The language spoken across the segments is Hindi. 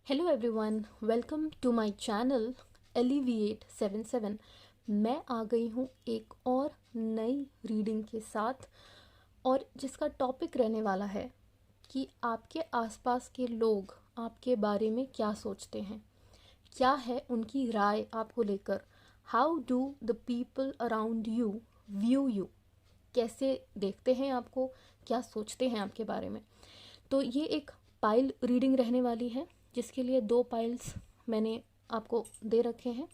Hello everyone, welcome to my channel Alleviate77। मैं आ गई हूँ एक और नई रीडिंग के साथ, और जिसका टॉपिक रहने वाला है कि आपके आसपास के लोग आपके बारे में क्या सोचते हैं, क्या है उनकी राय आपको लेकर। How do the people around you view you, कैसे देखते हैं आपको, क्या सोचते हैं आपके बारे में। तो ये एक पाइल रीडिंग रहने वाली है, जिसके लिए 2 पाइल्स मैंने आपको दे रखे हैं।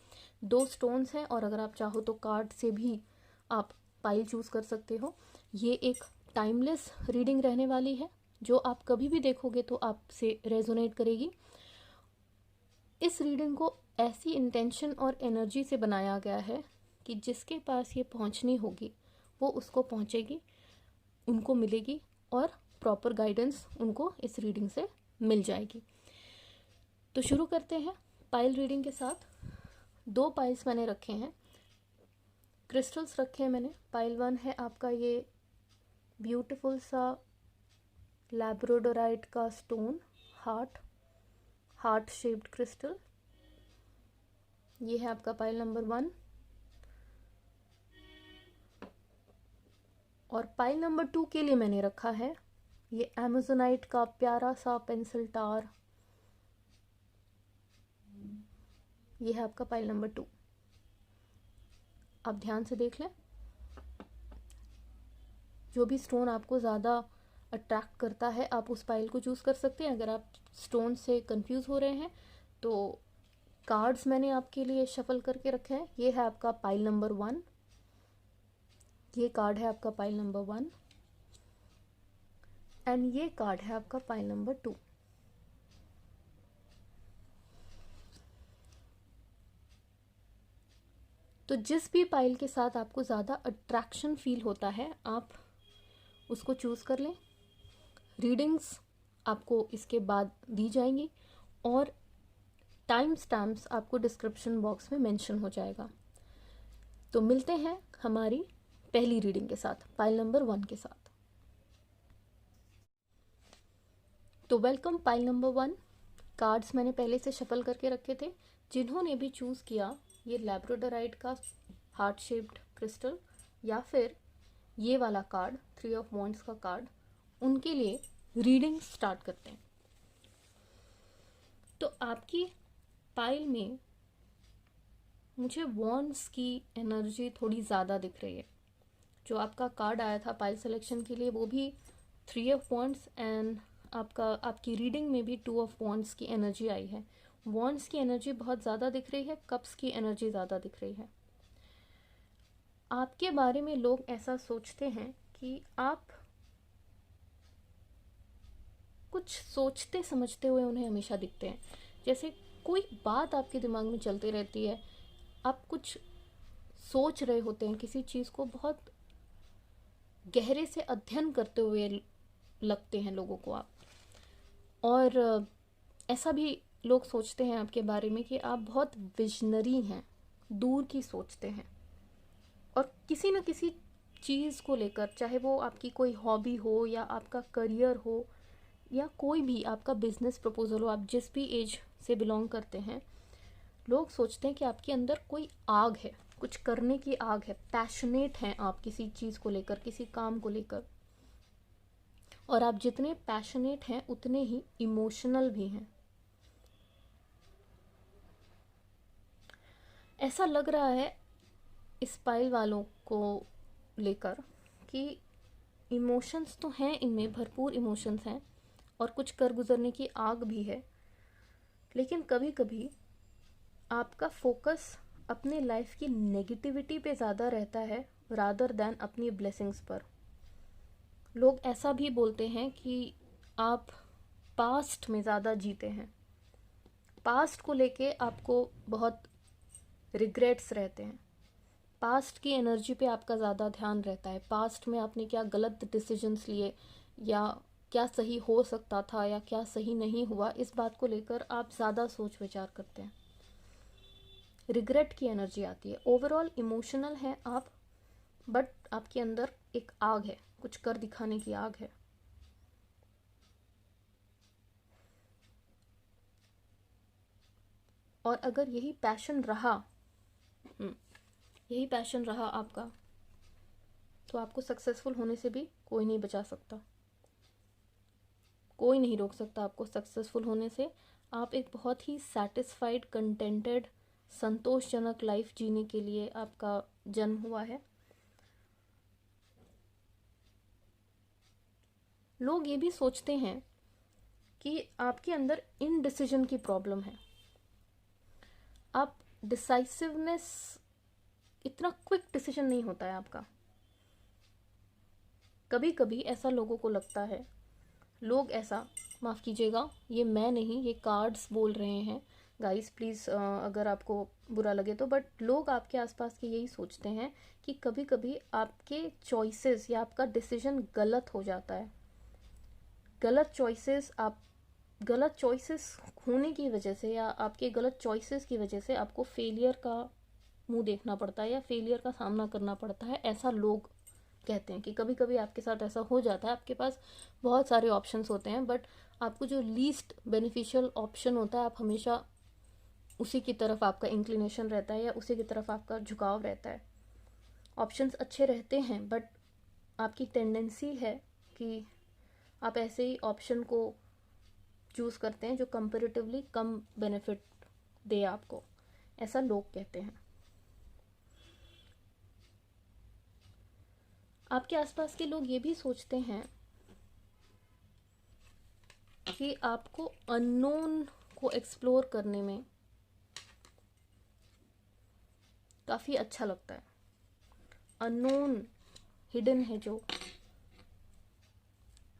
2 स्टोन्स हैं, और अगर आप चाहो तो कार्ड से भी आप पाइल चूज़ कर सकते हो। ये एक टाइमलेस रीडिंग रहने वाली है, जो आप कभी भी देखोगे तो आपसे रेजोनेट करेगी। इस रीडिंग को ऐसी इंटेंशन और एनर्जी से बनाया गया है कि जिसके पास ये पहुंचनी होगी वो उसको पहुंचेगी, उनको मिलेगी, और प्रॉपर गाइडेंस उनको इस रीडिंग से मिल जाएगी। तो शुरू करते हैं पाइल रीडिंग के साथ। 2 पाइल्स मैंने रखे हैं, क्रिस्टल्स रखे हैं मैंने। पाइल 1 है आपका ये ब्यूटीफुल सा लैब्राडोराइट का स्टोन, हार्ट शेप्ड क्रिस्टल। ये है आपका पाइल नंबर 1। और पाइल नंबर 2 के लिए मैंने रखा है ये एमेजोनाइट का प्यारा सा पेंसिल टार। ये है आपका पाइल नंबर 2। आप ध्यान से देख लें, जो भी स्टोन आपको ज़्यादा अट्रैक्ट करता है आप उस पाइल को चूज़ कर सकते हैं। अगर आप स्टोन से कंफ्यूज हो रहे हैं तो कार्ड्स मैंने आपके लिए शफल करके रखे हैं। ये है आपका पाइल नंबर 1, ये कार्ड है आपका पाइल नंबर 1, एंड ये कार्ड है आपका पाइल नंबर 2। तो जिस भी पाइल के साथ आपको ज़्यादा अट्रैक्शन फील होता है आप उसको चूज़ कर लें। रीडिंग्स आपको इसके बाद दी जाएंगी, और टाइम स्टैम्प्स आपको डिस्क्रिप्शन बॉक्स में मेंशन हो जाएगा। तो मिलते हैं हमारी पहली रीडिंग के साथ, पाइल नंबर 1 के साथ। तो वेलकम पाइल नंबर 1। कार्ड्स मैंने पहले से शफल करके रखे थे। जिन्होंने भी चूज़ किया ये लैब्राडोराइट का हार्ट शेप्ड क्रिस्टल या फिर ये वाला कार्ड 3 ऑफ वॉन्ड्स का कार्ड, उनके लिए रीडिंग स्टार्ट करते हैं। तो आपकी पाइल में मुझे वॉन्ड्स की एनर्जी थोड़ी ज़्यादा दिख रही है। जो आपका कार्ड आया था पाइल सिलेक्शन के लिए वो भी 3 ऑफ वॉन्ड्स, एंड आपकी रीडिंग में भी 2 ऑफ वॉन्ड्स की एनर्जी आई है। वॉन्ड्स की एनर्जी बहुत ज़्यादा दिख रही है, कप्स की एनर्जी ज़्यादा दिख रही है। आपके बारे में लोग ऐसा सोचते हैं कि आप कुछ सोचते समझते हुए उन्हें हमेशा दिखते हैं। जैसे कोई बात आपके दिमाग में चलती रहती है, आप कुछ सोच रहे होते हैं, किसी चीज़ को बहुत गहरे से अध्ययन करते हुए लगते हैं लोगों को आप। और ऐसा भी लोग सोचते हैं आपके बारे में कि आप बहुत विजनरी हैं, दूर की सोचते हैं, और किसी न किसी चीज़ को लेकर, चाहे वो आपकी कोई हॉबी हो या आपका करियर हो या कोई भी आपका बिजनेस प्रपोजल हो, आप जिस भी एज से बिलोंग करते हैं, लोग सोचते हैं कि आपके अंदर कोई आग है, कुछ करने की आग है, पैशनेट हैं आप किसी चीज़ को लेकर, किसी काम को लेकर। और आप जितने पैशनेट हैं उतने ही इमोशनल भी हैं। ऐसा लग रहा है इस पाइल वालों को लेकर कि इमोशंस तो हैं, इनमें भरपूर इमोशंस हैं और कुछ कर गुजरने की आग भी है। लेकिन कभी कभी आपका फोकस अपने लाइफ की नेगेटिविटी पे ज़्यादा रहता है रादर दैन अपनी ब्लेसिंग्स पर। लोग ऐसा भी बोलते हैं कि आप पास्ट में ज़्यादा जीते हैं, पास्ट को लेके आपको बहुत रिग्रेट्स रहते हैं, पास्ट की एनर्जी पे आपका ज़्यादा ध्यान रहता है। पास्ट में आपने क्या गलत डिसीजंस लिए, या क्या सही हो सकता था या क्या सही नहीं हुआ, इस बात को लेकर आप ज़्यादा सोच विचार करते हैं। रिग्रेट की एनर्जी आती है। ओवरऑल इमोशनल है आप, बट आपके अंदर एक आग है, कुछ कर दिखाने की आग है। और अगर यही पैशन रहा, यही पैशन रहा आपका, तो आपको सक्सेसफुल होने से भी कोई नहीं बचा सकता, कोई नहीं रोक सकता आपको सक्सेसफुल होने से। आप एक बहुत ही सैटिस्फाइड, कंटेंटेड, संतोषजनक लाइफ जीने के लिए आपका जन्म हुआ है। लोग ये भी सोचते हैं कि आपके अंदर इनडिसीजन की प्रॉब्लम है, आप डिसाइसिवनेस, इतना क्विक डिसीजन नहीं होता है आपका। कभी कभी ऐसा लोगों को लगता है, लोग ऐसा, माफ़ कीजिएगा ये मैं नहीं, ये कार्ड्स बोल रहे हैं गाइस, प्लीज़ अगर आपको बुरा लगे तो, बट लोग आपके आसपास के यही सोचते हैं कि कभी कभी आपके चॉइसेस या आपका डिसीजन गलत हो जाता है। गलत चॉइसेस होने की वजह से या आपके गलत चॉइसेस की वजह से आपको फेलियर का मुंह देखना पड़ता है या फेलियर का सामना करना पड़ता है, ऐसा लोग कहते हैं कि कभी कभी आपके साथ ऐसा हो जाता है। आपके पास बहुत सारे ऑप्शंस होते हैं, बट आपको जो लीस्ट बेनिफिशियल ऑप्शन होता है, आप हमेशा उसी की तरफ आपका इंक्लिनेशन रहता है या उसी की तरफ आपका झुकाव रहता है। ऑप्शंस अच्छे रहते हैं, बट आपकी टेंडेंसी है कि आप ऐसे ही ऑप्शन को चूज़ करते हैं जो कंपैरेटिवली कम बेनिफिट दे आपको, ऐसा लोग कहते हैं। आपके आसपास के लोग ये भी सोचते हैं कि आपको अननोन को एक्सप्लोर करने में काफ़ी अच्छा लगता है। अननोन, हिडन है जो,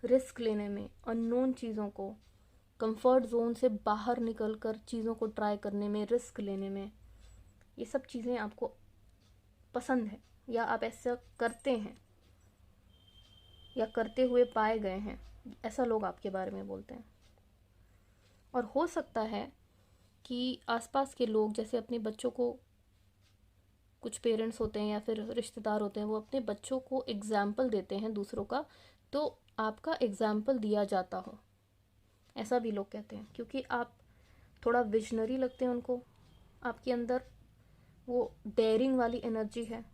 रिस्क लेने में, अननोन चीज़ों को, कंफर्ट जोन से बाहर निकलकर चीज़ों को ट्राई करने में, रिस्क लेने में, ये सब चीज़ें आपको पसंद है या आप ऐसा करते हैं या करते हुए पाए गए हैं, ऐसा लोग आपके बारे में बोलते हैं। और हो सकता है कि आसपास के लोग, जैसे अपने बच्चों को, कुछ पेरेंट्स होते हैं या फिर रिश्तेदार होते हैं, वो अपने बच्चों को एग्जाम्पल देते हैं दूसरों का, तो आपका एग्जाम्पल दिया जाता हो, ऐसा भी लोग कहते हैं, क्योंकि आप थोड़ा विजनरी लगते हैं उनको, आपके अंदर वो डेयरिंग वाली एनर्जी है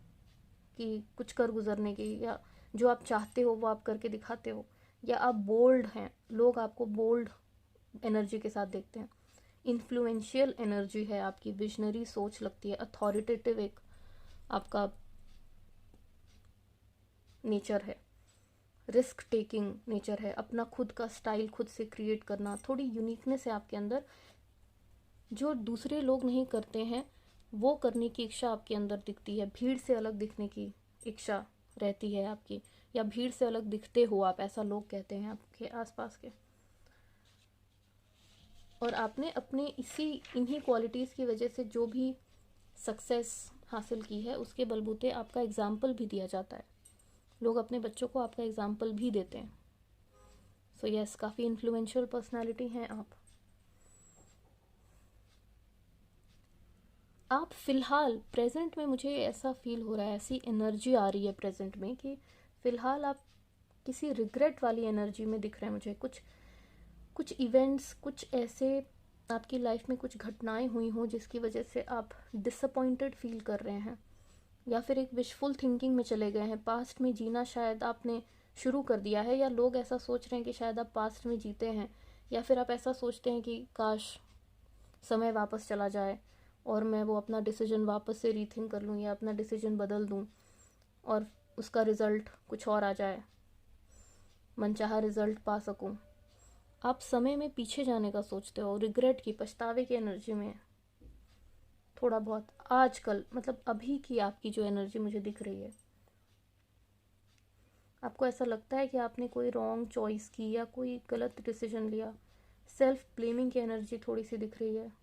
कि कुछ कर गुजरने की, या जो आप चाहते हो वो आप करके दिखाते हो, या आप बोल्ड हैं, लोग आपको बोल्ड एनर्जी के साथ देखते हैं। इन्फ्लुएंशियल एनर्जी है आपकी, विजनरी सोच लगती है, अथॉरिटेटिव एक आपका नेचर है, रिस्क टेकिंग नेचर है, अपना खुद का स्टाइल खुद से क्रिएट करना, थोड़ी यूनिकनेस है आपके अंदर जो दूसरे लोग नहीं करते हैं, वो करने की इच्छा आपके अंदर दिखती है, भीड़ से अलग दिखने की इच्छा रहती है आपकी, या भीड़ से अलग दिखते हो आप, ऐसा लोग कहते हैं आपके आसपास के। और आपने अपने इन्हीं क्वालिटीज़ की वजह से जो भी सक्सेस हासिल की है, उसके बलबूते आपका एग्जाम्पल भी दिया जाता है, लोग अपने बच्चों को आपका एग्जाम्पल भी देते हैं। सो यस, काफ़ी इन्फ्लुएंशियल पर्सनालिटी हैं आप फ़िलहाल प्रेजेंट में, मुझे ऐसा फील हो रहा है, ऐसी एनर्जी आ रही है प्रेजेंट में कि फ़िलहाल आप किसी रिग्रेट वाली एनर्जी में दिख रहे हैं मुझे। कुछ इवेंट्स, कुछ ऐसे आपकी लाइफ में कुछ घटनाएं हुई हों जिसकी वजह से आप डिसअपॉइंटेड फील कर रहे हैं, या फिर एक विशफुल थिंकिंग में चले गए हैं। पास्ट में जीना शायद आपने शुरू कर दिया है, या लोग ऐसा सोच रहे हैं कि शायद आप पास्ट में जीते हैं, या फिर आप ऐसा सोचते हैं कि काश समय वापस चला जाए और मैं वो अपना डिसीजन वापस से रीथिंक कर लूँ या अपना डिसीजन बदल दूँ और उसका रिज़ल्ट कुछ और आ जाए, मनचाहा रिज़ल्ट पा सकूँ। आप समय में पीछे जाने का सोचते हो, रिग्रेट की, पछतावे की एनर्जी में थोड़ा बहुत आजकल, मतलब अभी की आपकी जो एनर्जी मुझे दिख रही है, आपको ऐसा लगता है कि आपने कोई रॉन्ग चॉइस की या कोई गलत डिसीजन लिया, सेल्फ ब्लेमिंग की एनर्जी थोड़ी सी दिख रही है।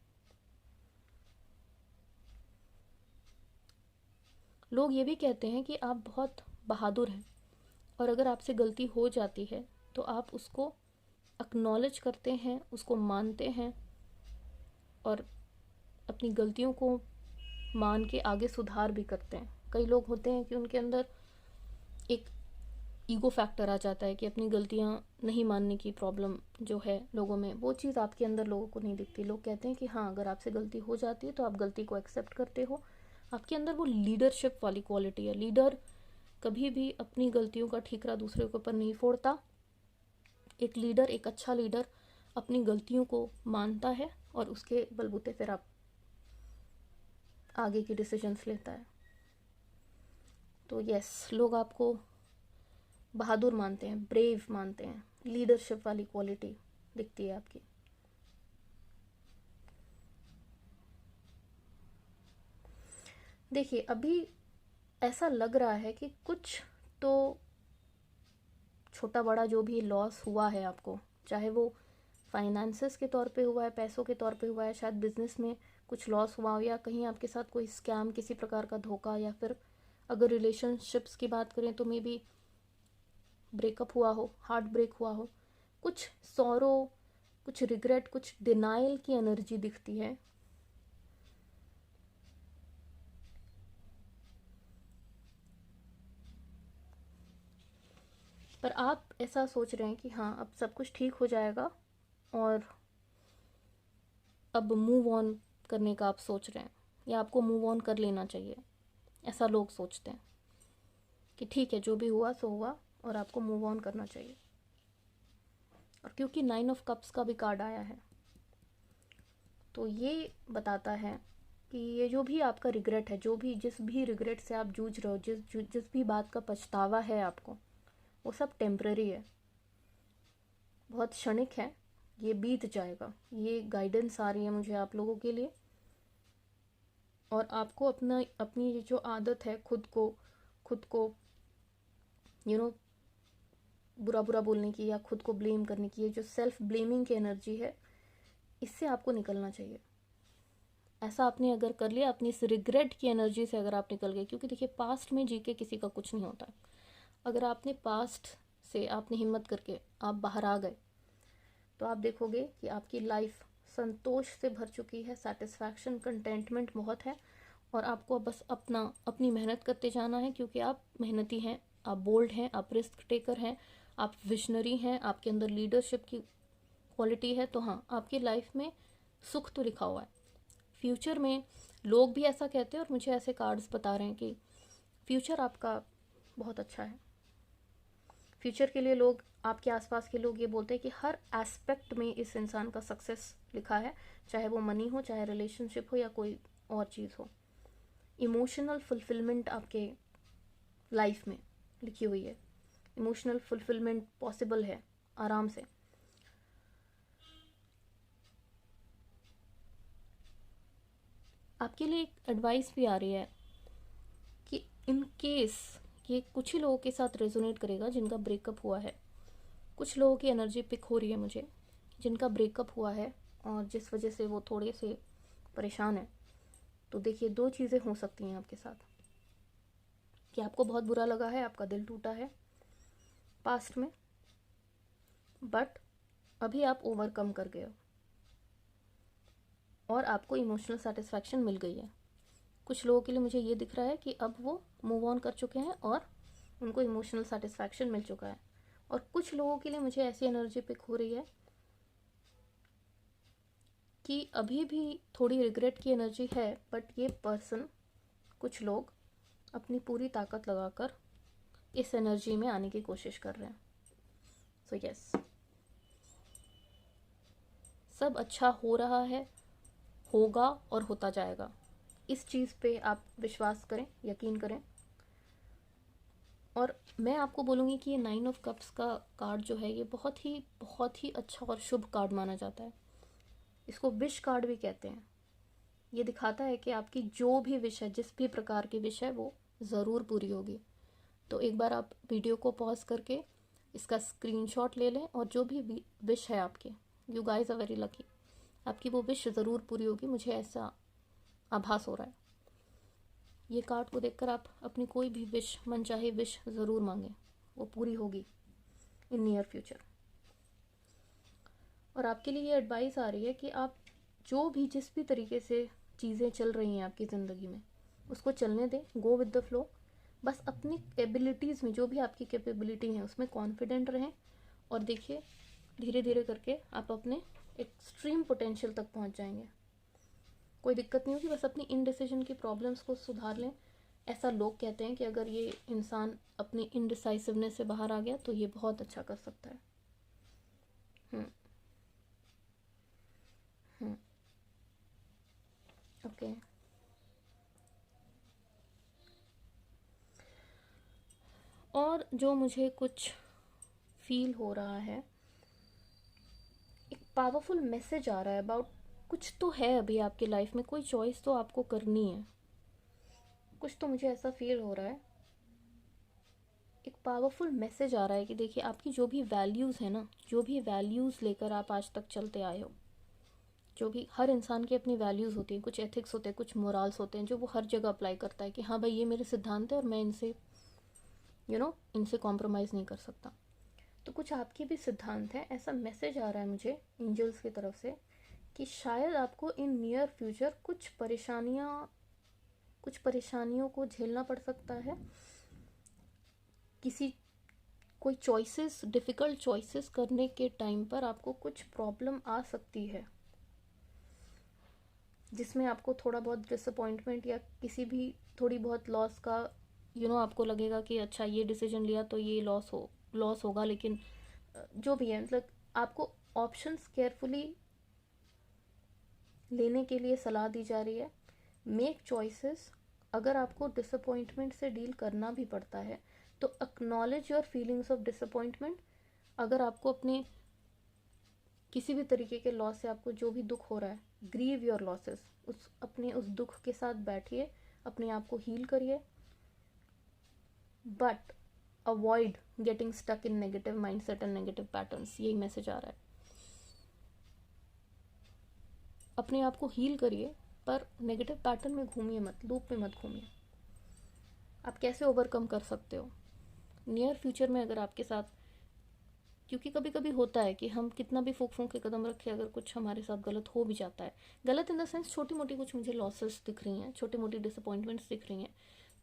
लोग ये भी कहते हैं कि आप बहुत बहादुर हैं, और अगर आपसे गलती हो जाती है तो आप उसको एक्नॉलेज करते हैं, उसको मानते हैं, और अपनी गलतियों को मान के आगे सुधार भी करते हैं। कई लोग होते हैं कि उनके अंदर एक ईगो फैक्टर आ जाता है कि अपनी गलतियां नहीं मानने की प्रॉब्लम जो है लोगों में, वो चीज़ आपके अंदर लोगों को नहीं दिखती। लोग कहते हैं कि हाँ, अगर आपसे गलती हो जाती है तो आप गलती को एक्सेप्ट करते हो। आपके अंदर वो लीडरशिप वाली क्वालिटी है। लीडर कभी भी अपनी गलतियों का ठीकरा दूसरे के ऊपर नहीं फोड़ता। एक लीडर, एक अच्छा लीडर अपनी गलतियों को मानता है और उसके बलबूते फिर आप आगे की डिसीजंस लेता है। तो यस, लोग आपको बहादुर मानते हैं, ब्रेव मानते हैं, लीडरशिप वाली क्वालिटी दिखती है आपकी। देखिए, अभी ऐसा लग रहा है कि कुछ तो छोटा बड़ा जो भी लॉस हुआ है आपको, चाहे वो फाइनेंसेस के तौर पे हुआ है, पैसों के तौर पे हुआ है, शायद बिजनेस में कुछ लॉस हुआ हो, या कहीं आपके साथ कोई स्कैम, किसी प्रकार का धोखा, या फिर अगर रिलेशनशिप्स की बात करें तो मे बी ब्रेकअप हुआ हो, हार्ट ब्रेक हुआ हो, कुछ सॉरो, कुछ रिग्रेट, कुछ डिनाइल की एनर्जी दिखती है। पर आप ऐसा सोच रहे हैं कि हाँ, अब सब कुछ ठीक हो जाएगा और अब मूव ऑन करने का आप सोच रहे हैं, या आपको मूव ऑन कर लेना चाहिए, ऐसा लोग सोचते हैं कि ठीक है, जो भी हुआ सो हुआ और आपको मूव ऑन करना चाहिए। और क्योंकि 9 ऑफ कप्स का भी कार्ड आया है, तो ये बताता है कि ये जो भी आपका रिग्रेट है, जो भी जिस भी रिग्रेट से आप जूझ रहे हो, जिस भी बात का पछतावा है आपको, वो सब टेम्पररी है, बहुत क्षणिक है, ये बीत जाएगा। ये गाइडेंस आ रही है मुझे आप लोगों के लिए। और आपको अपनी ये जो आदत है खुद को बुरा बुरा बोलने की या खुद को ब्लेम करने की, ये जो सेल्फ ब्लेमिंग की एनर्जी है, इससे आपको निकलना चाहिए। ऐसा आपने अगर कर लिया, अपनी इस रिग्रेट की एनर्जी से अगर आप निकल गए, क्योंकि देखिए, पास्ट में जी के किसी का कुछ नहीं होता। अगर आपने पास्ट से आपने हिम्मत करके आप बाहर आ गए, तो आप देखोगे कि आपकी लाइफ संतोष से भर चुकी है, सेटिस्फैक्शन, कंटेंटमेंट बहुत है। और आपको बस अपनी मेहनत करते जाना है, क्योंकि आप मेहनती हैं, आप बोल्ड हैं, आप रिस्क टेकर हैं, आप विजनरी हैं, आपके अंदर लीडरशिप की क्वालिटी है। तो हाँ, आपकी लाइफ में सुख तो लिखा हुआ है। फ्यूचर में लोग भी ऐसा कहते हैं और मुझे ऐसे कार्ड्स बता रहे हैं कि फ्यूचर आपका बहुत अच्छा है। फ्यूचर के लिए लोग, आपके आसपास के लोग ये बोलते हैं कि हर एस्पेक्ट में इस इंसान का सक्सेस लिखा है, चाहे वो मनी हो, चाहे रिलेशनशिप हो, या कोई और चीज़ हो। इमोशनल फुलफिलमेंट आपके लाइफ में लिखी हुई है। इमोशनल फुलफिलमेंट पॉसिबल है आराम से। आपके लिए एक एडवाइस भी आ रही है कि इन केस, ये कुछ ही लोगों के साथ रेजोनेट करेगा जिनका ब्रेकअप हुआ है। कुछ लोगों की एनर्जी पिक हो रही है मुझे, जिनका ब्रेकअप हुआ है और जिस वजह से वो थोड़े से परेशान है। तो देखिए, दो चीज़ें हो सकती हैं आपके साथ, कि आपको बहुत बुरा लगा है, आपका दिल टूटा है पास्ट में, बट अभी आप ओवरकम कर गए हो और आपको इमोशनल सेटिस्फैक्शन मिल गई है। कुछ लोगों के लिए मुझे ये दिख रहा है कि अब वो मूव ऑन कर चुके हैं और उनको इमोशनल सेटिस्फैक्शन मिल चुका है। और कुछ लोगों के लिए मुझे ऐसी एनर्जी पिक हो रही है कि अभी भी थोड़ी रिग्रेट की एनर्जी है, बट ये पर्सन, कुछ लोग अपनी पूरी ताकत लगाकर इस एनर्जी में आने की कोशिश कर रहे हैं। सो यस, सब अच्छा हो रहा है, होगा और होता जाएगा। इस चीज़ पे आप विश्वास करें, यकीन करें। और मैं आपको बोलूँगी कि ये 9 ऑफ कप्स का कार्ड जो है, ये बहुत ही अच्छा और शुभ कार्ड माना जाता है। इसको विश कार्ड भी कहते हैं। ये दिखाता है कि आपकी जो भी विश है, जिस भी प्रकार की विश है, वो ज़रूर पूरी होगी। तो एक बार आप वीडियो को पॉज करके इसका स्क्रीनशॉट ले लें, और जो भी विश है आपकी, you guys are very lucky, आपकी वो विश ज़रूर पूरी होगी, मुझे ऐसा आभास हो रहा है। ये कार्ड को देखकर आप अपनी कोई भी विश, मनचाहे विश ज़रूर मांगें, वो पूरी होगी इन नियर फ्यूचर। और आपके लिए ये एडवाइस आ रही है कि आप जो भी, जिस भी तरीके से चीज़ें चल रही हैं आपकी ज़िंदगी में, उसको चलने दें, गो विद द फ्लो। बस अपनी एबिलिटीज़ में, जो भी आपकी कैपेबिलिटी है उसमें कॉन्फिडेंट रहें, और देखिए धीरे धीरे करके आप अपने एक्सट्रीम पोटेंशियल तक पहुंच जाएंगे। कोई दिक्कत नहीं होगी, बस अपनी इनडिसीजन की प्रॉब्लम्स को सुधार लें। ऐसा लोग कहते हैं कि अगर ये इंसान अपनी इनडिसाइसिवनेस से बाहर आ गया तो ये बहुत अच्छा कर सकता है। ओके, और जो मुझे कुछ फील हो रहा है, एक पावरफुल मैसेज आ रहा है अबाउट, कुछ तो है अभी आपकी लाइफ में, कोई चॉइस तो आपको करनी है, कुछ तो मुझे ऐसा फील हो रहा है। एक पावरफुल मैसेज आ रहा है कि देखिए आपकी जो भी वैल्यूज़ है ना, जो भी वैल्यूज़ लेकर आप आज तक चलते आए हो, जो भी, हर इंसान की अपनी वैल्यूज़ होती हैं, कुछ एथिक्स होते हैं, कुछ मोरल्स होते हैं जो वो हर जगह अप्लाई करता है कि हाँ भाई ये मेरे सिद्धांत है और मैं इनसे इनसे कॉम्प्रोमाइज़ नहीं कर सकता। तो कुछ आपके भी सिद्धांत हैं। ऐसा मैसेज आ रहा है मुझे एंजल्स की तरफ से कि शायद आपको इन नियर फ्यूचर कुछ परेशानियों को झेलना पड़ सकता है। कोई चॉइसेस, डिफ़िकल्ट चॉइसेस करने के टाइम पर आपको कुछ प्रॉब्लम आ सकती है, जिसमें आपको थोड़ा बहुत डिसअपॉइंटमेंट या किसी भी थोड़ी बहुत लॉस का आपको लगेगा कि अच्छा ये डिसीजन लिया तो ये लॉस होगा, लेकिन जो भी है, मतलब आपको ऑप्शंस केयरफुली लेने के लिए सलाह दी जा रही है। Make choices. अगर आपको डिसअपॉइंटमेंट से डील करना भी पड़ता है तो acknowledge your feelings of disappointment. अगर आपको अपने किसी भी तरीके के लॉस से आपको जो भी दुख हो रहा है, ग्रीव योर लॉसेस, उस दुख के साथ बैठिए, अपने आप को हील करिए, but avoid getting stuck in negative mindset and negative patterns. यही मैसेज आ रहा है। अपने आप को हील करिए, पर नेगेटिव पैटर्न में घूमिए मत, लूप में मत घूमिए। आप कैसे ओवरकम कर सकते हो नियर फ्यूचर में अगर आपके साथ, क्योंकि कभी कभी होता है कि हम कितना भी फूक फूक के कदम रखें, अगर कुछ हमारे साथ गलत हो भी जाता है, गलत इन द सेंस छोटी मोटी कुछ मुझे लॉसेस दिख रही हैं, छोटी मोटी डिसअपॉइंटमेंट्स दिख रही हैं,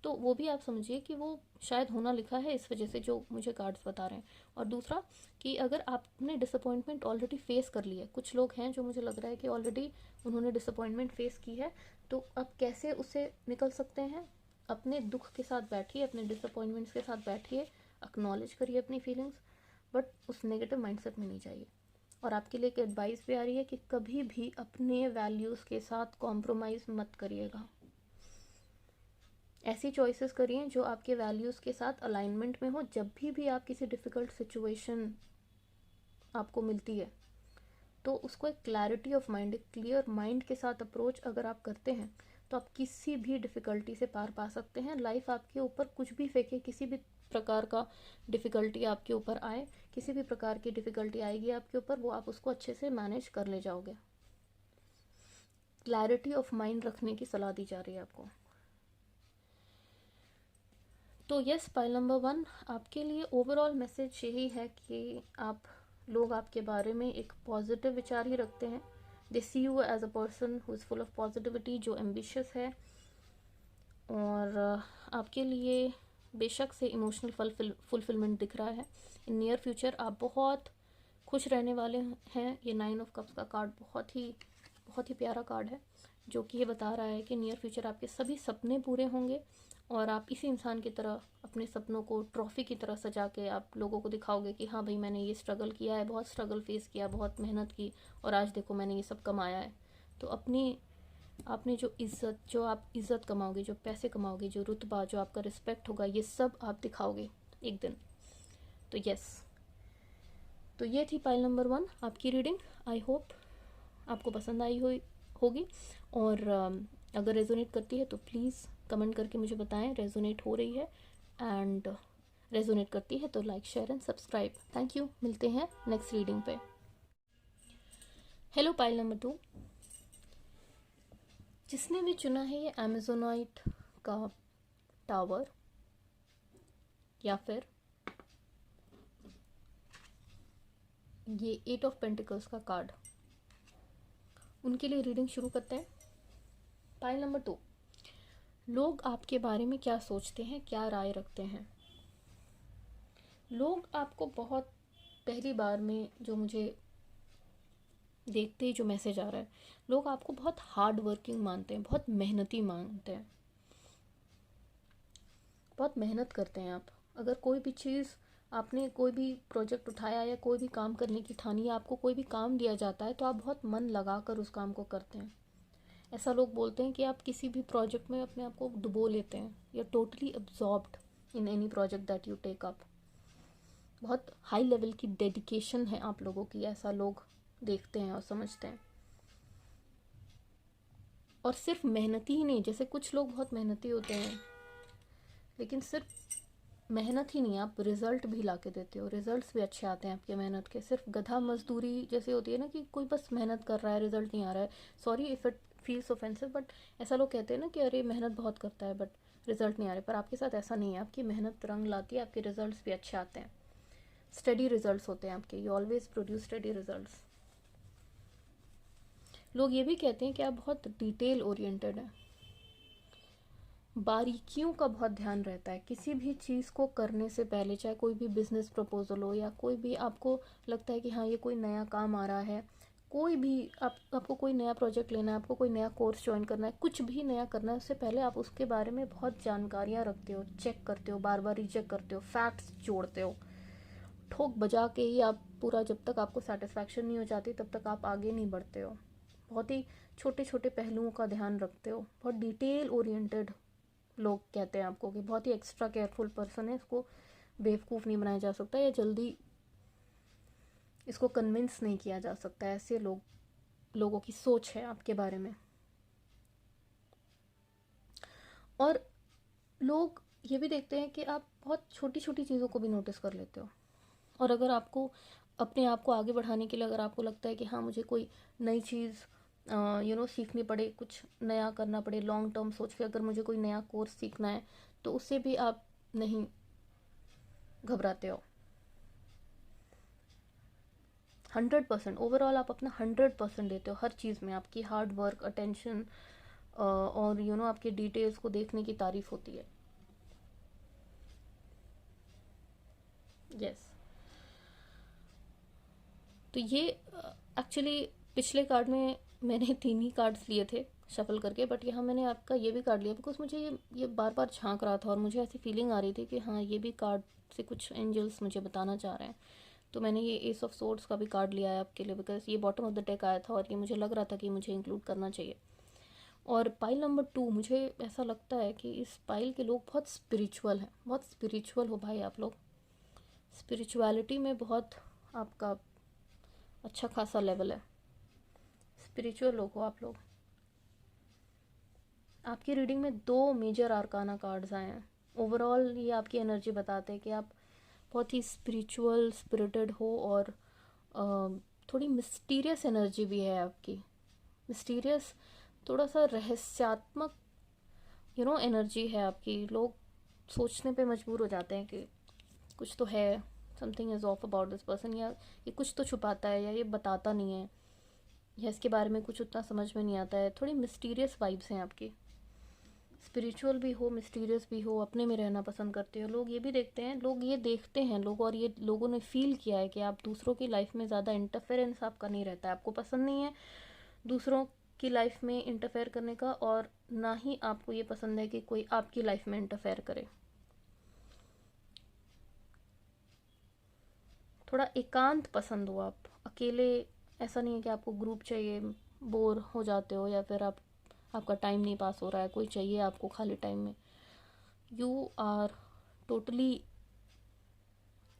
तो वो भी आप समझिए कि वो शायद होना लिखा है इस वजह से जो मुझे कार्ड्स बता रहे हैं। और दूसरा कि अगर आपने डिसअपॉइंटमेंट ऑलरेडी फेस कर लिया है, कुछ लोग हैं जो मुझे लग रहा है कि ऑलरेडी उन्होंने डिसअपॉइंटमेंट फेस की है, तो अब कैसे उससे निकल सकते हैं? अपने दुख के साथ बैठिए, अपने डिसअपॉइंटमेंट्स के साथ बैठिए, एक्नॉलेज करिए अपनी फीलिंग्स, बट उस नेगेटिव माइंडसेट में नहीं जाइए। और आपके लिए एक एडवाइस भी आ रही है कि कभी भी अपने वैल्यूज़ के साथ कॉम्प्रोमाइज़ मत करिएगा। ऐसी चॉइसेस करिए जो आपके वैल्यूज़ के साथ अलाइनमेंट में हो। जब भी आप किसी डिफ़िकल्ट सिचुएशन आपको मिलती है तो उसको एक क्लैरिटी ऑफ माइंड, एक क्लियर माइंड के साथ अप्रोच अगर आप करते हैं तो आप किसी भी डिफ़िकल्टी से पार पा सकते हैं। लाइफ आपके ऊपर कुछ भी फेंके, किसी भी प्रकार का डिफ़िकल्टी आपके ऊपर आए, किसी भी प्रकार की डिफ़िकल्टी आएगी आपके ऊपर, वो आप उसको अच्छे से मैनेज कर ले जाओगे। क्लैरिटी ऑफ माइंड रखने की सलाह दी जा रही है आपको। तो यस, पाइल नंबर 1 आपके लिए ओवरऑल मैसेज यही है कि लोग आपके बारे में एक पॉजिटिव विचार ही रखते हैं। They see you as a person who is full of positivity, जो एम्बिशियस है, और आपके लिए बेशक से इमोशनल फुलफिलमेंट दिख रहा है। इन नियर फ्यूचर आप बहुत खुश रहने वाले हैं। ये 9 ऑफ कप्स का कार्ड बहुत ही प्यारा कार्ड है, जो कि ये बता रहा है कि नियर फ्यूचर आपके सभी सपने पूरे होंगे और आप इसी इंसान की तरह अपने सपनों को ट्रॉफ़ी की तरह सजा के आप लोगों को दिखाओगे कि हाँ भाई मैंने ये स्ट्रगल किया है, बहुत स्ट्रगल फेस किया, बहुत मेहनत की, और आज देखो मैंने ये सब कमाया है। तो आपने जो आप इज़्ज़त कमाओगे, जो पैसे कमाओगे, जो रुतबा, जो आपका रिस्पेक्ट होगा, ये सब आप दिखाओगे एक दिन। तो यस, तो ये थी पाइल नंबर 1 आपकी रीडिंग। आई होप आपको पसंद आई होगी, और अगर रेजोनेट करती है तो प्लीज़ कमेंट करके मुझे बताएं रेजोनेट हो रही है, एंड रेजोनेट करती है तो like, share and subscribe. Thank you, मिलते हैं नेक्स्ट रीडिंग पे। हेलो पाइल नंबर 2, जिसने भी चुना है ये अमेजोनाइट का टावर या फिर ये 8 ऑफ पेंटिकल्स का कार्ड, उनके लिए रीडिंग शुरू करते हैं। पाइल नंबर 2, लोग आपके बारे में क्या सोचते हैं, क्या राय रखते हैं? लोग आपको बहुत, पहली बार में जो मुझे देखते ही जो मैसेज आ रहा है, लोग आपको बहुत हार्ड वर्किंग मानते हैं, बहुत मेहनती मानते हैं, बहुत मेहनत करते हैं आप। अगर कोई भी चीज़, आपने कोई भी प्रोजेक्ट उठाया या कोई भी काम करने की ठानी, या आपको कोई भी काम दिया जाता है, तो आप बहुत मन लगा कर उस काम को करते हैं। ऐसा लोग बोलते हैं कि आप किसी भी प्रोजेक्ट में अपने आप को डुबो लेते हैं, या totally absorbed in any project that you take up. बहुत हाई लेवल की डेडिकेशन है आप लोगों की, ऐसा लोग देखते हैं और समझते हैं। और सिर्फ मेहनती ही नहीं, जैसे कुछ लोग बहुत मेहनती होते हैं, लेकिन सिर्फ मेहनत ही नहीं, आप रिजल्ट भी ला के देते हो, रिजल्ट्स भी अच्छे आते हैं आपके मेहनत के। सिर्फ गधा मजदूरी जैसे होती है ना, कि कोई बस मेहनत कर रहा है, रिजल्ट नहीं आ रहा है। Sorry if it feels offensive, but ऐसा लोग कहते हैं ना कि अरे मेहनत बहुत करता है बट रिजल्ट नहीं आ रहे। पर आपके साथ ऐसा नहीं है, आपकी मेहनत रंग लाती है, आपके रिजल्ट्स भी अच्छे आते हैं, स्टडी रिजल्ट्स होते हैं आपके। You always produce study results. लोग ये भी कहते हैं कि आप बहुत डिटेल ओरिएंटेड हैं, बारीकियों का बहुत ध्यान रहता है किसी भी चीज़ को करने से पहले। चाहे कोई भी बिजनेस प्रपोजल हो, या कोई भी आपको लगता है कि हाँ ये कोई नया काम आ रहा है, कोई भी आपको कोई नया प्रोजेक्ट लेना है, आपको कोई नया कोर्स ज्वाइन करना है, कुछ भी नया करना है, उससे पहले आप उसके बारे में बहुत जानकारियाँ रखते हो, चेक करते हो, बार बार रीचेक करते हो, फैक्ट्स जोड़ते हो। ठोक बजा के ही आप पूरा, जब तक आपको सेटिस्फैक्शन नहीं हो जाती तब तक आप आगे नहीं बढ़ते हो। बहुत ही छोटे छोटे पहलुओं का ध्यान रखते हो, बहुत डिटेल ओरिएंटेड लोग कहते हैं आपको, कि बहुत ही एक्स्ट्रा केयरफुल पर्सन है, इसको बेवकूफ़ नहीं बनाया जा सकता, या जल्दी इसको कन्विंस नहीं किया जा सकता। ऐसे लोगों की सोच है आपके बारे में। और लोग ये भी देखते हैं कि आप बहुत छोटी छोटी चीज़ों को भी नोटिस कर लेते हो। और अगर आपको अपने आप को आगे बढ़ाने के लिए, अगर आपको लगता है कि हाँ मुझे कोई नई चीज़ सीखनी पड़े, कुछ नया करना पड़े, लॉन्ग टर्म सोच के अगर मुझे कोई नया कोर्स सीखना है, तो उससे भी आप नहीं घबराते हो। 100% ओवरऑल आप अपना 100% देते हो हर चीज़ में। आपकी हार्ड वर्क, अटेंशन और आपके डिटेल्स को देखने की तारीफ होती है। यस। तो ये एक्चुअली पिछले कार्ड में मैंने 3 ही कार्ड्स लिए थे शफल करके, बट यहाँ मैंने आपका ये भी कार्ड लिया बिकॉज मुझे ये बार बार झांक रहा था, और मुझे ऐसी फीलिंग आ रही थी कि हाँ ये भी कार्ड से कुछ एंजल्स मुझे बताना चाह रहे हैं। तो मैंने ये एस ऑफ सोर्ड्स का भी कार्ड लिया है आपके लिए, बिकॉज ये बॉटम ऑफ द डेक आया था और ये मुझे लग रहा था कि मुझे इंक्लूड करना चाहिए। और पाइल नंबर 2, मुझे ऐसा लगता है कि इस पाइल के लोग बहुत स्पिरिचुअल हैं, बहुत स्पिरिचुअल हो भाई आप लोग। स्पिरिचुअलिटी में बहुत आपका अच्छा खासा लेवल है, स्पिरिचुअल लोग हो आप लोग। आपकी रीडिंग में 2 मेजर आर्काना कार्ड्स आए हैं। ओवरऑल ये आपकी एनर्जी बताते हैं कि आप बहुत ही स्पिरिचुअल, स्पिरिटेड हो, और थोड़ी मिस्टीरियस एनर्जी भी है आपकी। मिस्टीरियस, थोड़ा सा रहस्यात्मक एनर्जी है आपकी। लोग सोचने पे मजबूर हो जाते हैं कि कुछ तो है, something is of about this person, या ये कुछ तो छुपाता है, या ये बताता नहीं है, या इसके बारे में कुछ उतना समझ में नहीं आता है। थोड़ी मिस्टीरियस वाइब्स हैं आपकी। स्पिरिचुअल भी हो, मिस्टीरियस भी हो, अपने में रहना पसंद करते हो। लोग ये भी देखते हैं, लोग ये देखते हैं लोग, और ये लोगों ने फील किया है कि आप दूसरों की लाइफ में ज़्यादा इंटरफेरेंस आपका नहीं रहता है। आपको पसंद नहीं है दूसरों की लाइफ में इंटरफेयर करने का, और ना ही आपको ये पसंद है कि कोई आपकी लाइफ में इंटरफेयर करे। थोड़ा एकांत पसंद हो आप, अकेले। ऐसा नहीं है कि आपको ग्रुप चाहिए, बोर हो जाते हो, या फिर आपका टाइम नहीं पास हो रहा है, कोई चाहिए आपको खाली टाइम में। You are totally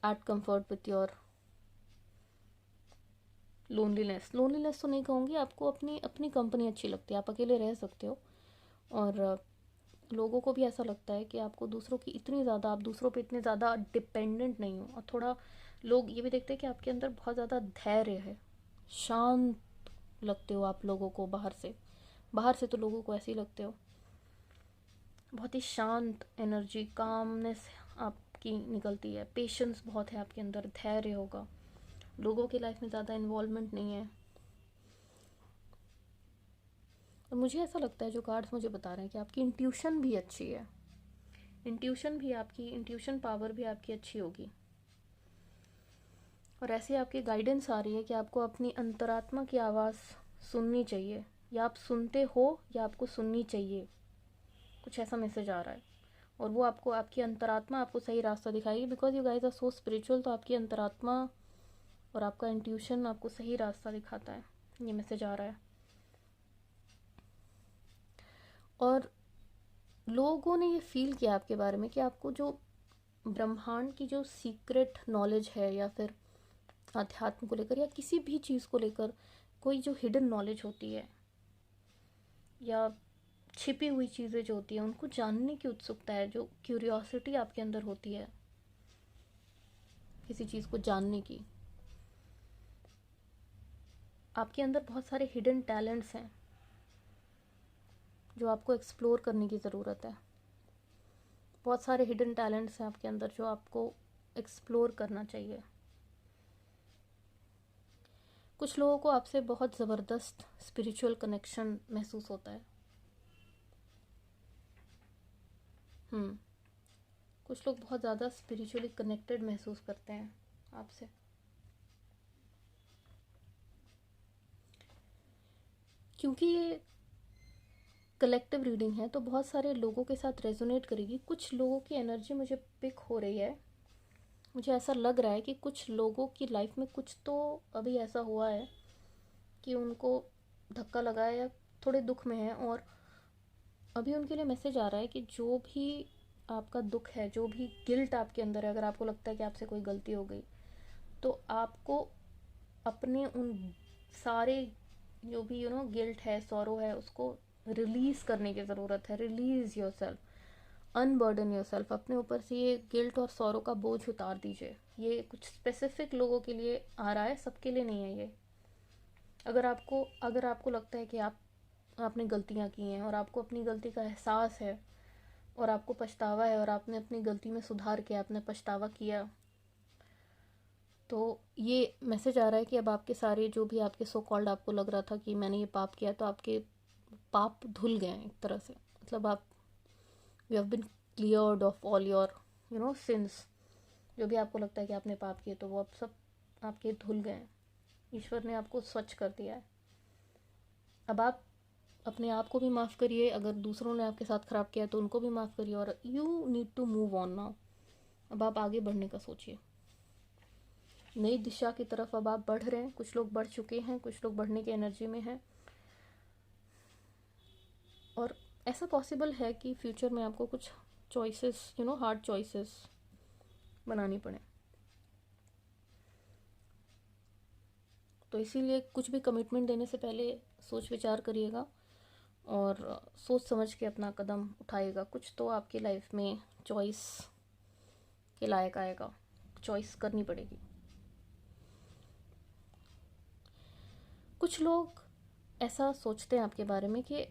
at comfort with your loneliness. Loneliness तो नहीं कहूँगी, आपको अपनी अपनी कंपनी अच्छी लगती है, आप अकेले रह सकते हो। और लोगों को भी ऐसा लगता है कि आपको दूसरों की इतनी ज़्यादा, आप दूसरों पे इतने ज़्यादा डिपेंडेंट नहीं हो। और थोड़ा लोग ये भी देखते हैं कि आपके अंदर बहुत ज़्यादा धैर्य है, शांत लगते हो आप लोगों को। बाहर से तो लोगों को ऐसे ही लगते हो। बहुत ही शांत एनर्जी, कामनेस आपकी निकलती है, पेशेंस बहुत है आपके अंदर, धैर्य होगा। लोगों की लाइफ में ज़्यादा इन्वॉल्वमेंट नहीं है। और मुझे ऐसा लगता है जो कार्ड्स मुझे बता रहे हैं कि आपकी इंट्यूशन भी अच्छी है, इंट्यूशन पावर भी आपकी अच्छी होगी। और ऐसी आपकी गाइडेंस आ रही है कि आपको अपनी अंतरात्मा की आवाज़ सुननी चाहिए, या आप सुनते हो या आपको सुननी चाहिए, कुछ ऐसा मैसेज आ रहा है। और वो आपको, आपकी अंतरात्मा आपको सही रास्ता दिखाएगी, because you guys are so spiritual. तो आपकी अंतरात्मा और आपका इंट्यूशन आपको सही रास्ता दिखाता है, ये मैसेज आ रहा है। और लोगों ने ये फील किया आपके बारे में कि आपको जो ब्रह्मांड की जो सीक्रेट नॉलेज है, या फिर अध्यात्म को लेकर, या किसी भी चीज़ को लेकर कोई जो हिडन नॉलेज होती है, या छिपी हुई चीज़ें जो होती हैं, उनको जानने की उत्सुकता है, जो क्यूरियोसिटी आपके अंदर होती है किसी चीज़ को जानने की। आपके अंदर बहुत सारे हिडन टैलेंट्स हैं जो आपको एक्सप्लोर करने की ज़रूरत है। बहुत सारे हिडन टैलेंट्स हैं आपके अंदर जो आपको एक्सप्लोर करना चाहिए। कुछ लोगों को आपसे बहुत ज़बरदस्त स्पिरिचुअल कनेक्शन महसूस होता है। कुछ लोग बहुत ज़्यादा स्पिरिचुअली कनेक्टेड महसूस करते हैं आपसे। क्योंकि ये कलेक्टिव रीडिंग है तो बहुत सारे लोगों के साथ रेजोनेट करेगी। कुछ लोगों की एनर्जी मुझे पिक हो रही है, मुझे ऐसा लग रहा है कि कुछ लोगों की लाइफ में कुछ तो अभी ऐसा हुआ है कि उनको धक्का लगा है या थोड़े दुख में है, और अभी उनके लिए मैसेज आ रहा है कि जो भी आपका दुख है, जो भी गिल्ट आपके अंदर है, अगर आपको लगता है कि आपसे कोई गलती हो गई, तो आपको अपने उन सारे जो भी गिल्ट है, सॉरो है, उसको रिलीज़ करने की ज़रूरत है। Release your self, unburden your self. अपने ऊपर से ये गिल्ट और सॉरो का बोझ उतार दीजिए। ये कुछ स्पेसिफिक लोगों के लिए आ रहा है, सबके लिए नहीं है ये। अगर आपको लगता है कि आपने गलतियाँ की हैं और आपको अपनी गलती का एहसास है और आपको पछतावा है, और आपने अपनी गलती में सुधार किया, आपने पछतावा किया, तो ये मैसेज आ रहा है कि अब आपके सारे जो भी आपके सो कॉल्ड, आपको लग रहा था कि मैंने ये पाप किया, तो आपके पाप धुल गए हैं एक तरह से। मतलब आप, you have been cleared of all your sins. जो भी आपको लगता है कि आपने पाप किए, तो वो अब सब आपके धुल गए हैं। ईश्वर ने आपको स्वच्छ कर दिया है। अब आप अपने आप को भी माफ़ करिए, अगर दूसरों ने आपके साथ ख़राब किया तो उनको भी माफ़ करिए, और you need to move on now. अब आप आगे बढ़ने का सोचिए, नई दिशा की तरफ अब आप बढ़ रहे हैं। कुछ लोग बढ़ चुके हैं, कुछ लोग बढ़ने की एनर्जी में हैं, और ऐसा पॉसिबल है कि फ्यूचर में आपको कुछ चॉइसेस, हार्ड चॉइसेस बनानी पड़े। तो इसीलिए कुछ भी कमिटमेंट देने से पहले सोच विचार करिएगा और सोच समझ के अपना कदम उठाइएगा। कुछ तो आपकी लाइफ में चॉइस के लायक आएगा, चॉइस करनी पड़ेगी। कुछ लोग ऐसा सोचते हैं आपके बारे में कि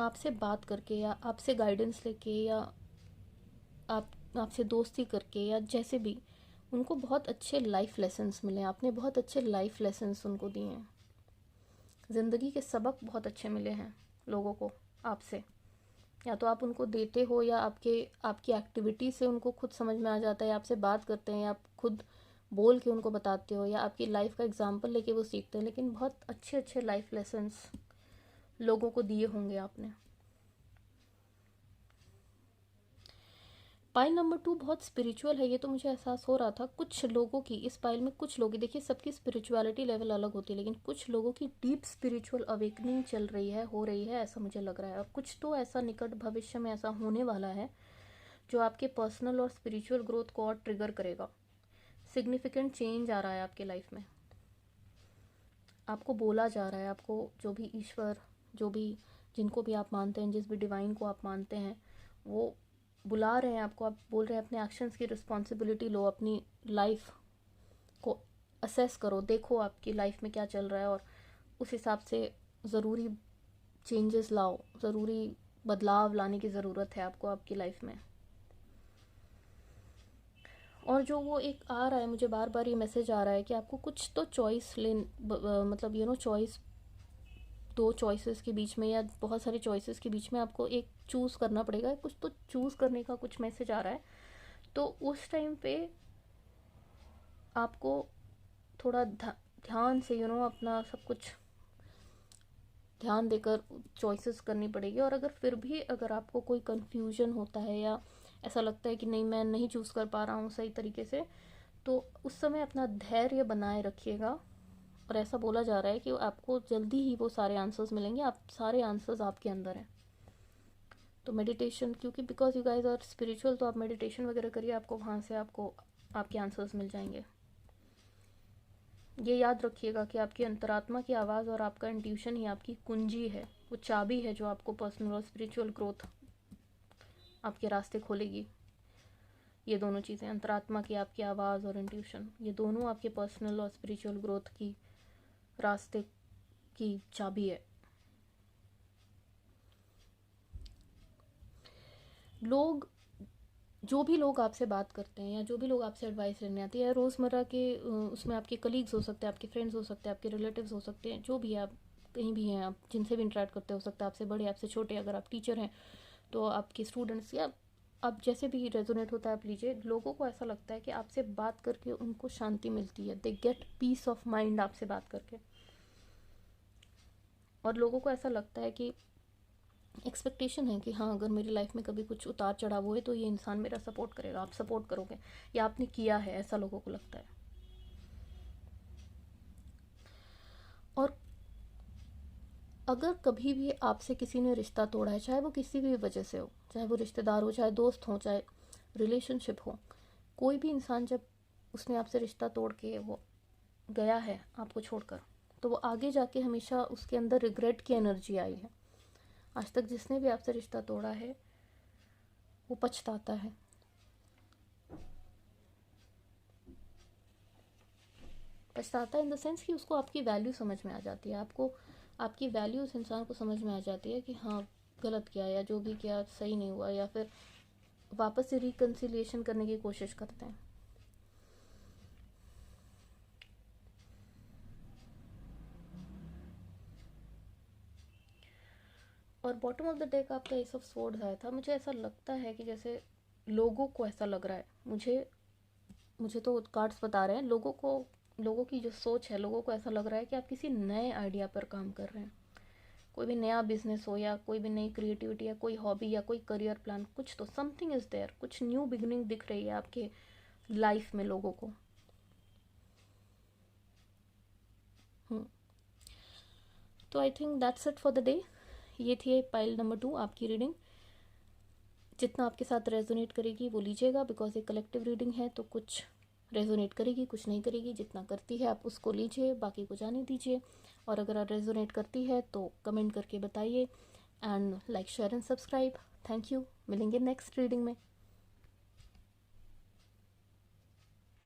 आपसे बात करके, या आपसे गाइडेंस लेके, या आपसे दोस्ती करके, या जैसे भी, उनको बहुत अच्छे लाइफ लेसन्स मिले। आपने बहुत अच्छे लाइफ लेसन्स उनको दिए हैं। ज़िंदगी के सबक बहुत अच्छे मिले हैं लोगों को आपसे। या तो आप उनको देते हो, या आपकी एक्टिविटी से उनको खुद समझ में आ जाता है, या आपसे बात करते हैं, या आप खुद बोल के उनको बताते हो, या आपकी लाइफ का एग्जाम्पल लेके वो सीखते हैं। लेकिन बहुत अच्छे अच्छे लाइफ लेसन्स लोगों को दिए होंगे आपने। पाइल नंबर 2 बहुत स्पिरिचुअल है, ये तो मुझे एहसास हो रहा था। कुछ लोगों की इस पाइल में, कुछ लोग, देखिए सबकी स्पिरिचुअलिटी लेवल अलग होती है, लेकिन कुछ लोगों की डीप स्पिरिचुअल अवेकनिंग चल रही है, हो रही है, ऐसा मुझे लग रहा है। और कुछ तो ऐसा निकट भविष्य में ऐसा होने वाला है जो आपके पर्सनल और स्पिरिचुअल ग्रोथ को और ट्रिगर करेगा। सिग्निफिकेंट चेंज आ रहा है आपके लाइफ में। आपको बोला जा रहा है, आपको जो भी ईश्वर, जो भी, जिनको भी आप मानते हैं, जिस भी डिवाइन को आप मानते हैं, वो बुला रहे हैं आपको। आप बोल रहे हैं अपने एक्शंस की रिस्पॉन्सिबिलिटी लो, अपनी लाइफ को असेस करो, देखो आपकी लाइफ में क्या चल रहा है, और उस हिसाब से ज़रूरी चेंजेस लाओ, ज़रूरी बदलाव लाने की ज़रूरत है आपको आपकी लाइफ में। और जो वो एक आ रहा है, मुझे बार बार ये मैसेज आ रहा है कि आपको कुछ तो चॉइस मतलब चॉइस दो चॉइसेस के बीच में या बहुत सारे चॉइसेस के बीच में आपको एक चूज़ करना पड़ेगा, कुछ तो चूज़ करने का कुछ मैसेज आ रहा है। तो उस टाइम पे आपको थोड़ा ध्यान से अपना सब कुछ ध्यान देकर चॉइसेस करनी पड़ेगी। और अगर फिर भी अगर आपको कोई कन्फ्यूजन होता है या ऐसा लगता है कि नहीं मैं नहीं चूज़ कर पा रहा हूँ सही तरीके से, तो उस समय अपना धैर्य बनाए रखिएगा। और ऐसा बोला जा रहा है कि आपको जल्दी ही वो सारे आंसर्स मिलेंगे, आप सारे आंसर्स आपके अंदर हैं। तो मेडिटेशन, क्योंकि because you guys are spiritual, तो आप मेडिटेशन वगैरह करिए, आपको वहाँ से आपको आपके आंसर्स मिल जाएंगे। ये याद रखिएगा कि आपकी अंतरात्मा की आवाज़ और आपका इंट्यूशन ही आपकी कुंजी है, वो चाबी है जो आपको पर्सनल और स्पिरिचुअल ग्रोथ आपके रास्ते खोलेगी। ये दोनों चीज़ें, अंतरात्मा की आपकी आवाज़ और इंट्यूशन, ये दोनों आपके पर्सनल और स्पिरिचुअल ग्रोथ की रास्ते की चाबी है। लोग, जो भी लोग आपसे बात करते हैं या जो भी लोग आपसे एडवाइस लेने आते हैं, रोज़मर्रा के उसमें आपके कलीग्स हो सकते हैं, आपके फ्रेंड्स हो सकते हैं, आपके रिलेटिव्स हो सकते हैं, जो भी आप कहीं भी हैं, आप जिनसे भी इंटरेक्ट करते हो सकते हैं, आपसे बड़े आपसे छोटे, अगर आप टीचर हैं तो आपके स्टूडेंट्स, या आप जैसे भी रेजोनेट होता है आप लीजिए। लोगों को ऐसा लगता है कि आपसे बात करके उनको शांति मिलती है, they get piece of mind आपसे बात करके। और लोगों को ऐसा लगता है कि एक्सपेक्टेशन है कि हाँ, अगर मेरी लाइफ में कभी कुछ उतार चढ़ाव हुए तो ये इंसान मेरा सपोर्ट करेगा, आप सपोर्ट करोगे या आपने किया है, ऐसा लोगों को लगता है। और अगर कभी भी आपसे किसी ने रिश्ता तोड़ा है, चाहे वो किसी भी वजह से हो, चाहे वो रिश्तेदार हो, चाहे दोस्त हो, चाहे रिलेशनशिप हो, कोई भी इंसान जब उसने आपसे रिश्ता तोड़ के वो गया है आपको छोड़कर, तो वो आगे जाके हमेशा उसके अंदर रिग्रेट की एनर्जी आई है। आज तक जिसने भी आपसे रिश्ता तोड़ा है वो पछताता है। पछताता है इन द सेंस कि उसको आपकी वैल्यू समझ में आ जाती है, आपको आपकी वैल्यू उस इंसान को समझ में आ जाती है कि हाँ, गलत किया या जो भी किया सही नहीं हुआ, या फिर वापस से रिकन्सिलिएशन करने की कोशिश करते हैं। और बॉटम ऑफ द डेक आपका एस ऑफ स्वॉर्ड्स आया था। मुझे ऐसा लगता है कि जैसे लोगों को ऐसा लग रहा है, मुझे तो कार्ड्स बता रहे हैं, लोगों की जो सोच है, लोगों को ऐसा लग रहा है कि आप किसी नए आइडिया पर काम कर रहे हैं। कोई भी नया बिजनेस हो या कोई भी नई क्रिएटिविटी या कोई हॉबी या कोई करियर प्लान, कुछ तो समथिंग इज देयर, कुछ न्यू बिगिनिंग दिख रही है आपके लाइफ में लोगों को। तो I think that's it for the day. ये थी पाइल नंबर 2 आपकी रीडिंग। जितना आपके साथ रेजोनेट करेगी वो लीजिएगा, बिकॉज ये कलेक्टिव रीडिंग है, तो कुछ रेजोनेट करेगी, कुछ नहीं करेगी। जितना करती है आप उसको लीजिए, बाकी को जाने दीजिए। और अगर आप रेजोनेट करती है तो कमेंट करके बताइए, and like share and subscribe. Thank you, मिलेंगे नेक्स्ट रीडिंग में।